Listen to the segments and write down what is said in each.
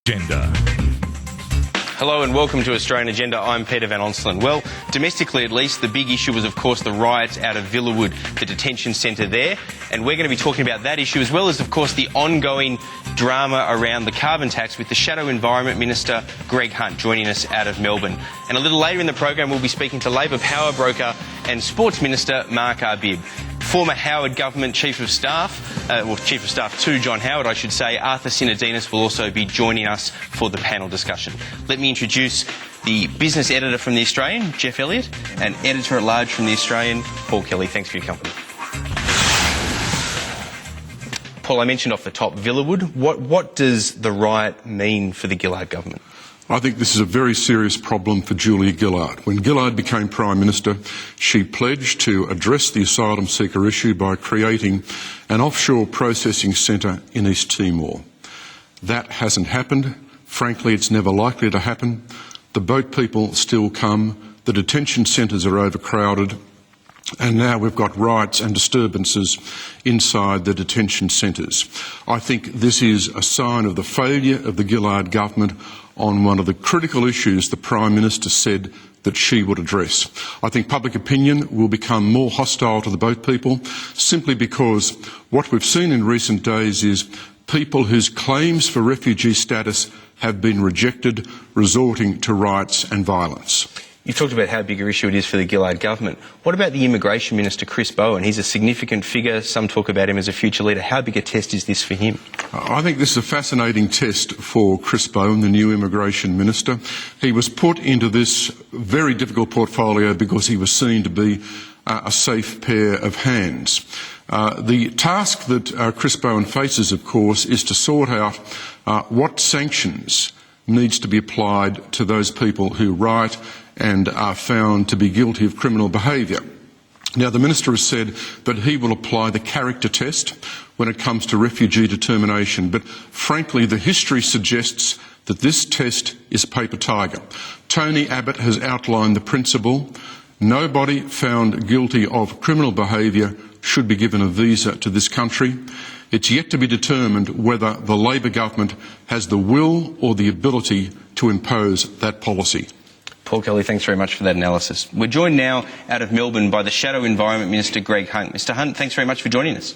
Agenda. Hello and welcome to Australian Agenda. I'm Peter Van Onselen. Well, domestically at least, the big issue was of course the riots out of Villawood, the detention centre there. And we're going to be talking about that issue as well as of course the ongoing drama around the carbon tax with the Shadow Environment Minister Greg Hunt joining us out of Melbourne. And a little later in the program we'll be speaking to Labor power broker and Sports Minister Mark Arbib. Former Howard Government Chief of Staff, Chief of Staff to John Howard, I should say, Arthur Sinodinos will also be joining us for the panel discussion. Let me introduce the business editor from The Australian, Jeff Elliott, and editor-at-large from The Australian, Paul Kelly. Thanks for your company. Paul, I mentioned off the top Villawood. What does the riot mean for the Gillard government? I think this is a very serious problem for Julia Gillard. When Gillard became Prime Minister, she pledged to address the asylum seeker issue by creating an offshore processing centre in East Timor. That hasn't happened. Frankly, it's never likely to happen. The boat people still come. The detention centres are overcrowded. And now we've got riots and disturbances inside the detention centres. I think this is a sign of the failure of the Gillard government on one of the critical issues the Prime Minister said that she would address. I think public opinion will become more hostile to the boat people simply because what we've seen in recent days is people whose claims for refugee status have been rejected, resorting to riots and violence. You've talked about how big an issue it is for the Gillard government. What about the Immigration Minister, Chris Bowen? He's a significant figure. Some talk about him as a future leader. How big a test is this for him? I think this is a fascinating test for Chris Bowen, the new Immigration Minister. He was put into this very difficult portfolio because he was seen to be a safe pair of hands. The task that Chris Bowen faces, of course, is to sort out what sanctions needs to be applied to those people who riot and are found to be guilty of criminal behaviour. Now, the Minister has said that he will apply the character test when it comes to refugee determination, but frankly, the history suggests that this test is paper tiger. Tony Abbott has outlined the principle: nobody found guilty of criminal behaviour should be given a visa to this country. It's yet to be determined whether the Labor government has the will or the ability to impose that policy. Paul Kelly, thanks very much for that analysis. We're joined now out of Melbourne by the Shadow Environment Minister Greg Hunt. Mr Hunt, thanks very much for joining us.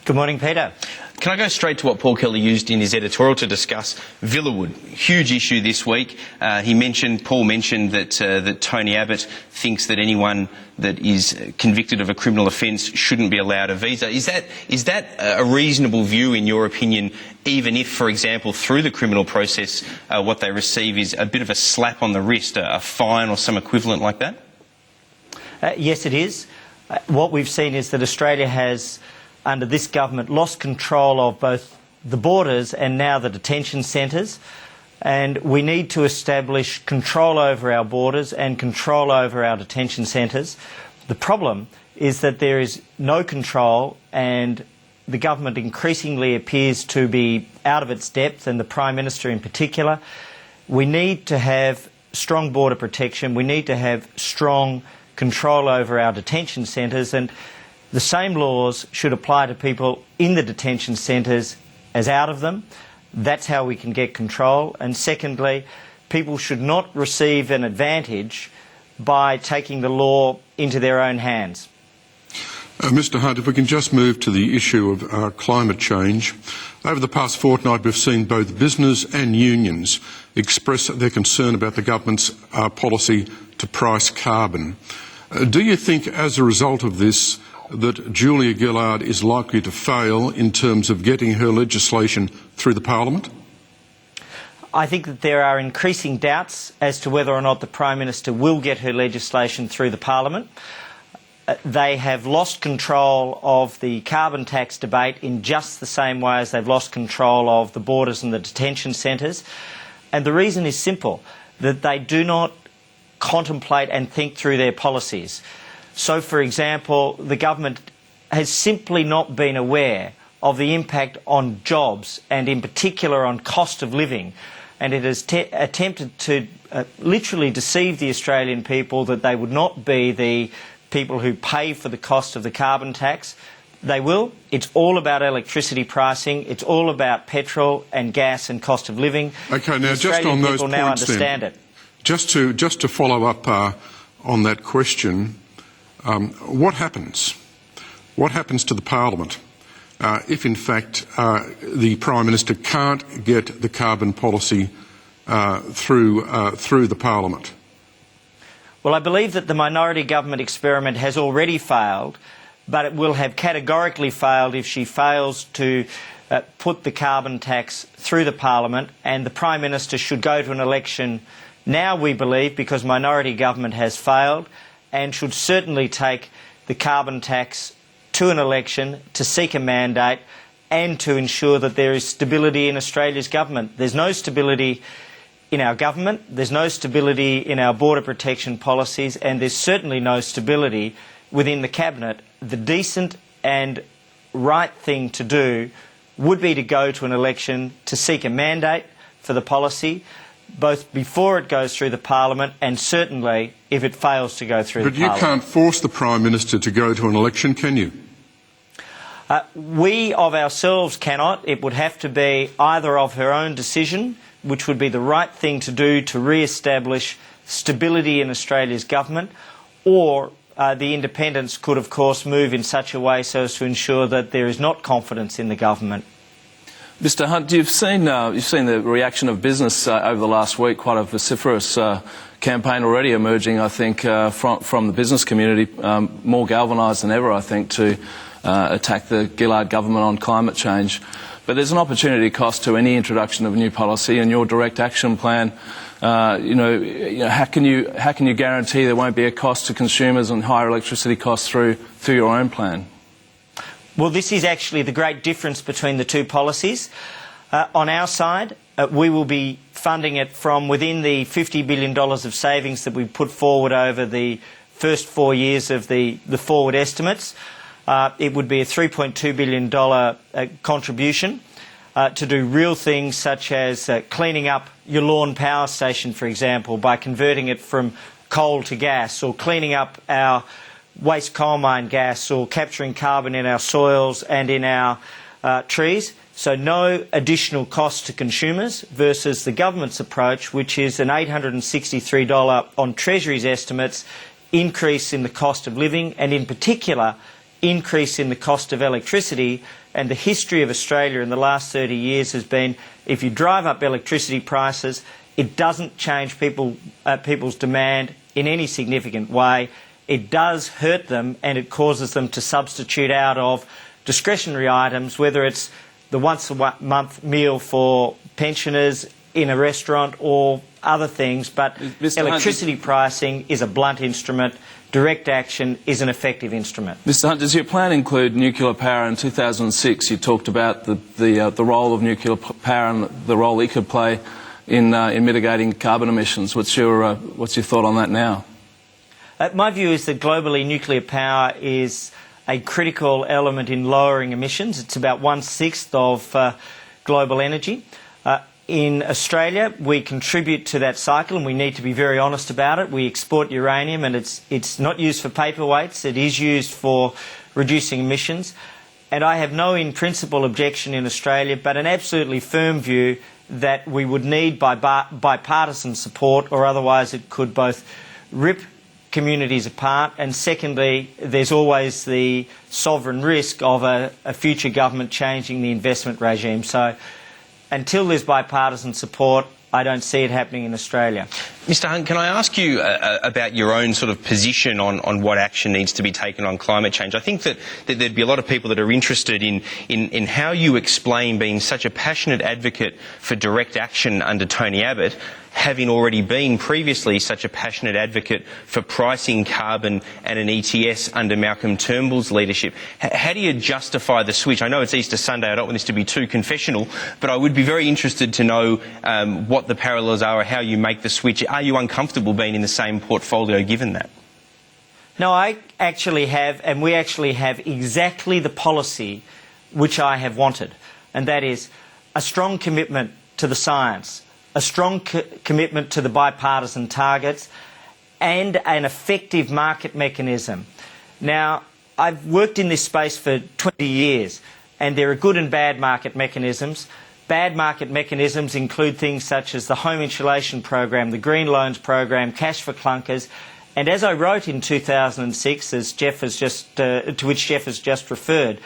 Good morning, Peter. Can I go straight to what Paul Kelly used in his editorial to discuss Villawood? Huge issue this week. Paul mentioned that Tony Abbott thinks that anyone that is convicted of a criminal offence shouldn't be allowed a visa. Is that a reasonable view in your opinion, even if, for example, through the criminal process, what they receive is a bit of a slap on the wrist, a fine or some equivalent like that? Yes, it is. What we've seen is that Australia has, under this government, lost control of both the borders and now the detention centres, and we need to establish control over our borders and control over our detention centres. The problem is that there is no control, and the government increasingly appears to be out of its depth, and the Prime Minister in particular. We need to have strong border protection. We need to have strong control over our detention centres, and the same laws should apply to people in the detention centres as out of them. That's how we can get control. And secondly, people should not receive an advantage by taking the law into their own hands. Mr Hunt, if we can just move to the issue of climate change. Over the past fortnight, we've seen both business and unions express their concern about the government's policy to price carbon. Do you think, as a result of this, that Julia Gillard is likely to fail in terms of getting her legislation through the Parliament? I think that there are increasing doubts as to whether or not the Prime Minister will get her legislation through the Parliament. They have lost control of the carbon tax debate in just the same way as they've lost control of the borders and the detention centres. And the reason is simple, that they do not contemplate and think through their policies. So, for example, the government has simply not been aware of the impact on jobs and in particular on cost of living, and it has attempted to literally deceive the Australian people that they would not be the people who pay for the cost of the carbon tax. They will. It's all about electricity pricing. It's all about petrol and gas and cost of living. Okay, now just on those people now points understand then, it. just to follow up on that question, what happens? What happens to the Parliament if, in fact, the Prime Minister can't get the carbon policy through the Parliament? Well, I believe that the minority government experiment has already failed, but it will have categorically failed if she fails to put the carbon tax through the Parliament, and the Prime Minister should go to an election now, we believe, because minority government has failed, and should certainly take the carbon tax to an election to seek a mandate and to ensure that there is stability in Australia's government. There's no stability in our government, there's no stability in our border protection policies, and there's certainly no stability within the Cabinet. The decent and right thing to do would be to go to an election to seek a mandate for the policy, both before it goes through the Parliament and certainly if it fails to go through the Parliament. But you can't force the Prime Minister to go to an election, can you? We of ourselves cannot. It would have to be either of her own decision, which would be the right thing to do to re-establish stability in Australia's government, or the independents could, of course, move in such a way so as to ensure that there is not confidence in the government. Mr Hunt, you've seen the reaction of business over the last week, quite a vociferous campaign already emerging, I think, from the business community, more galvanised than ever, I think, to attack the Gillard government on climate change. But there's an opportunity cost to any introduction of new policy, and your direct action plan, how can you guarantee there won't be a cost to consumers and higher electricity costs through your own plan? Well, this is actually the great difference between the two policies. On our side, we will be funding it from within the $50 billion of savings that we put forward over the first 4 years of the forward estimates. It would be a $3.2 billion contribution to do real things such as cleaning up your lawn power station, for example, by converting it from coal to gas, or cleaning up our waste coal mine gas, or capturing carbon in our soils and in our trees. So no additional cost to consumers versus the government's approach, which is an $863 on Treasury's estimates increase in the cost of living, and in particular increase in the cost of electricity. And the history of Australia in the last 30 years has been, if you drive up electricity prices, it doesn't change people's demand in any significant way. It does hurt them, and it causes them to substitute out of discretionary items, whether it's the once-a-month meal for pensioners in a restaurant or other things. But electricity pricing is a blunt instrument. Direct action is an effective instrument. Mr Hunt, does your plan include nuclear power? In 2006 you talked about the role of nuclear power and the role it could play in mitigating carbon emissions. What's your thought on that now? My view is that globally nuclear power is a critical element in lowering emissions. It's about 1/6 of global energy. In Australia, we contribute to that cycle, and we need to be very honest about it. We export uranium, and it's not used for paperweights. It is used for reducing emissions. And I have no in-principle objection in Australia, but an absolutely firm view that we would need bipartisan support, or otherwise it could both rip communities apart, and secondly, there's always the sovereign risk of a future government changing the investment regime. So until there's bipartisan support, I don't see it happening in Australia. Mr Hunt, can I ask you about your own sort of position on what action needs to be taken on climate change? I think that there'd be a lot of people that are interested in how you explain being such a passionate advocate for direct action under Tony Abbott, having already been previously such a passionate advocate for pricing carbon and an ETS under Malcolm Turnbull's leadership. How do you justify the switch? I know it's Easter Sunday, I don't want this to be too confessional, but I would be very interested to know what the parallels are or how you make the switch. Are you uncomfortable being in the same portfolio given that? No, I actually have, and we actually have exactly the policy which I have wanted, and that is a strong commitment to the science, a strong commitment to the bipartisan targets, and an effective market mechanism. Now, I've worked in this space for 20 years, and there are good and bad market mechanisms. Bad market mechanisms include things such as the home insulation program, the green loans program, cash for clunkers. And as I wrote in 2006, as Jeff has just, to which Jeff has just referred,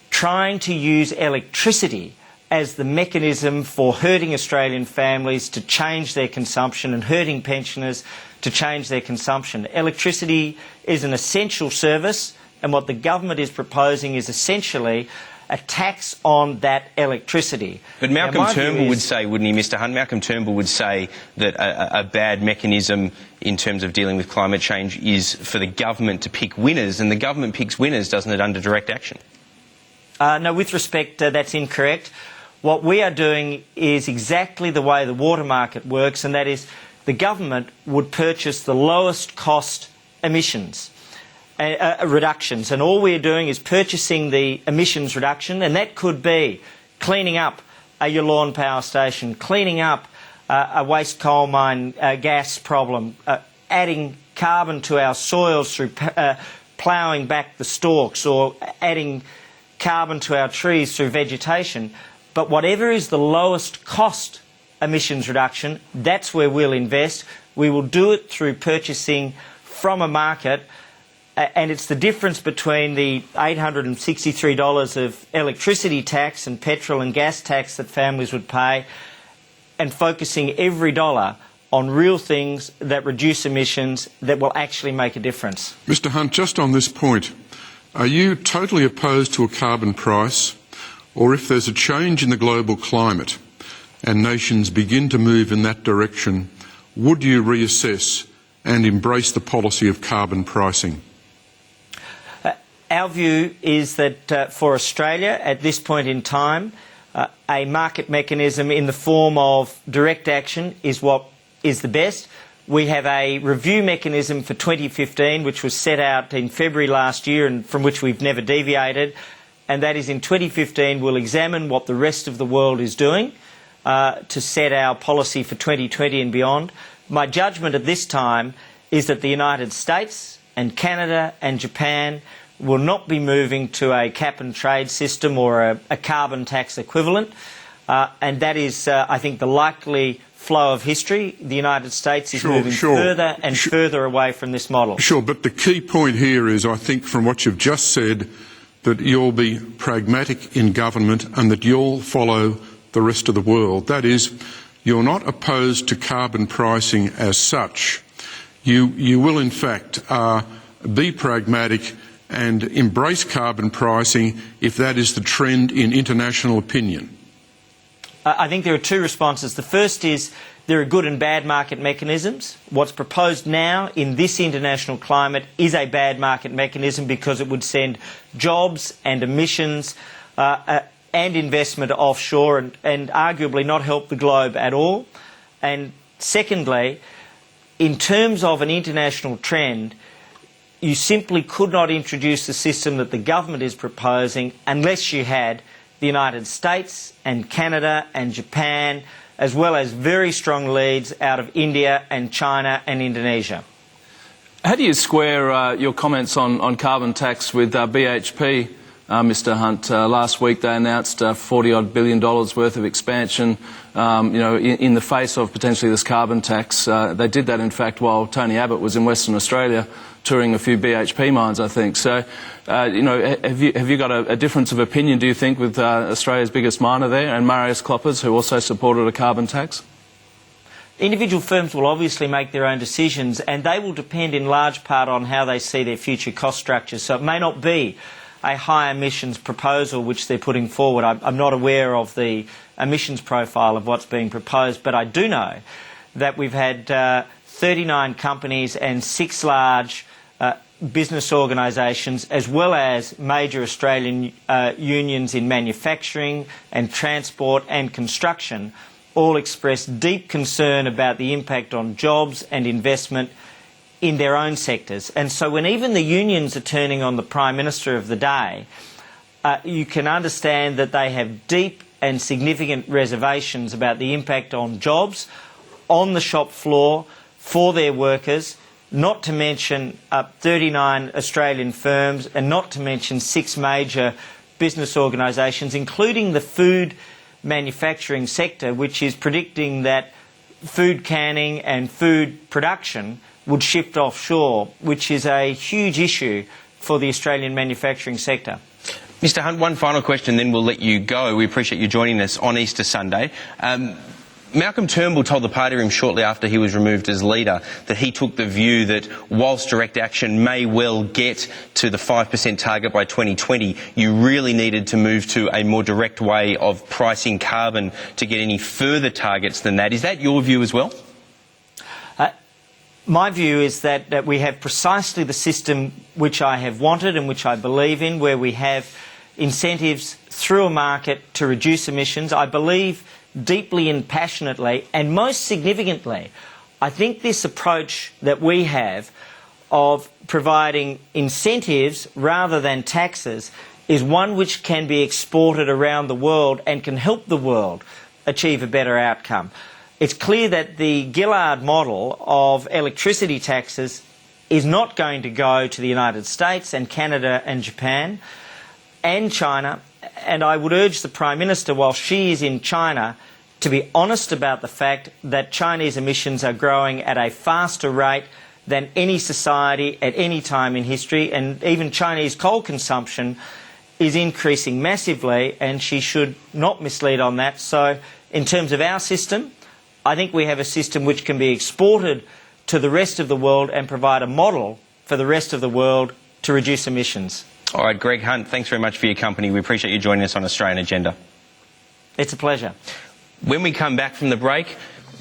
trying to use electricity as the mechanism for hurting Australian families to change their consumption and hurting pensioners to change their consumption. Electricity is an essential service, and what the government is proposing is essentially a tax on that electricity. But Malcolm Turnbull would say, wouldn't he, Mr Hunt? Malcolm Turnbull would say that a bad mechanism in terms of dealing with climate change is for the government to pick winners, and the government picks winners, doesn't it, under direct action? No, with respect, that's incorrect. What we are doing is exactly the way the water market works, and that is the government would purchase the lowest cost emissions. Reductions, and all we're doing is purchasing the emissions reduction, and that could be cleaning up a Yallourn power station, cleaning up a waste coal mine gas problem, adding carbon to our soils through ploughing back the stalks, or adding carbon to our trees through vegetation. But whatever is the lowest cost emissions reduction, that's where we'll invest. We will do it through purchasing from a market. And it's the difference between the $863 of electricity tax and petrol and gas tax that families would pay, and focusing every dollar on real things that reduce emissions that will actually make a difference. Mr Hunt, just on this point, are you totally opposed to a carbon price, or if there's a change in the global climate and nations begin to move in that direction, would you reassess and embrace the policy of carbon pricing? Our view is that for Australia, at this point in time, a market mechanism in the form of direct action is what is the best. We have a review mechanism for 2015, which was set out in February last year and from which we've never deviated, and that is in 2015 we'll examine what the rest of the world is doing to set our policy for 2020 and beyond. My judgment at this time is that the United States and Canada and Japan will not be moving to a cap and trade system or a carbon tax equivalent, and that is, I think, the likely flow of history. The United States is moving further and further away from this model. Sure, but the key point here is, I think, from what you've just said, that you'll be pragmatic in government and that you'll follow the rest of the world. That is, you're not opposed to carbon pricing as such. You will, in fact, be pragmatic and embrace carbon pricing if that is the trend in international opinion. I think there are two responses. The first is there are good and bad market mechanisms. What's proposed now in this international climate is a bad market mechanism because it would send jobs and emissions and investment offshore and arguably not help the globe at all. And secondly, in terms of an international trend, you simply could not introduce the system that the government is proposing unless you had the United States and Canada and Japan, as well as very strong leads out of India and China and Indonesia. How do you square your comments on carbon tax with BHP, Mr Hunt? Last week they announced $40-odd billion worth of expansion, in the face of potentially this carbon tax. They did that, in fact, while Tony Abbott was in Western Australia touring a few BHP mines, I think. So, have you got a difference of opinion, do you think, with Australia's biggest miner there and Marius Kloppers, who also supported a carbon tax? Individual firms will obviously make their own decisions, and they will depend in large part on how they see their future cost structures. So it may not be a high emissions proposal which they're putting forward. I'm not aware of the emissions profile of what's being proposed, but I do know that we've had 39 companies and 6 large business organisations, as well as major Australian unions in manufacturing and transport and construction, all express deep concern about the impact on jobs and investment in their own sectors. And so when even the unions are turning on the Prime Minister of the day, you can understand that they have deep and significant reservations about the impact on jobs, on the shop floor, for their workers, not to mention 39 Australian firms, and not to mention 6 major business organisations, including the food manufacturing sector, which is predicting that food canning and food production would shift offshore, which is a huge issue for the Australian manufacturing sector. Mr Hunt, one final question, then we'll let you go. We appreciate you joining us on Easter Sunday. Malcolm Turnbull told the party room shortly after he was removed as leader that he took the view that whilst direct action may well get to the 5% target by 2020, you really needed to move to a more direct way of pricing carbon to get any further targets than that. Is that your view as well? My view is that we have precisely the system which I have wanted and which I believe in, where we have incentives through a market to reduce emissions. I believe deeply and passionately, and most significantly, I think this approach that we have of providing incentives rather than taxes is one which can be exported around the world and can help the world achieve a better outcome. It's clear that the Gillard model of electricity taxes is not going to go to the United States and Canada and Japan and China, and I would urge the Prime Minister, while she is in China, to be honest about the fact that Chinese emissions are growing at a faster rate than any society at any time in history, and even Chinese coal consumption is increasing massively, and she should not mislead on that. So in terms of our system, I think we have a system which can be exported to the rest of the world and provide a model for the rest of the world to reduce emissions. All right, Greg Hunt, thanks very much for your company. We appreciate you joining us on Australian Agenda. It's a pleasure. When we come back from the break,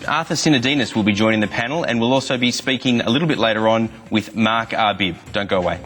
Arthur Sinodinos will be joining the panel, and we'll also be speaking a little bit later on with Mark Arbib. Don't go away.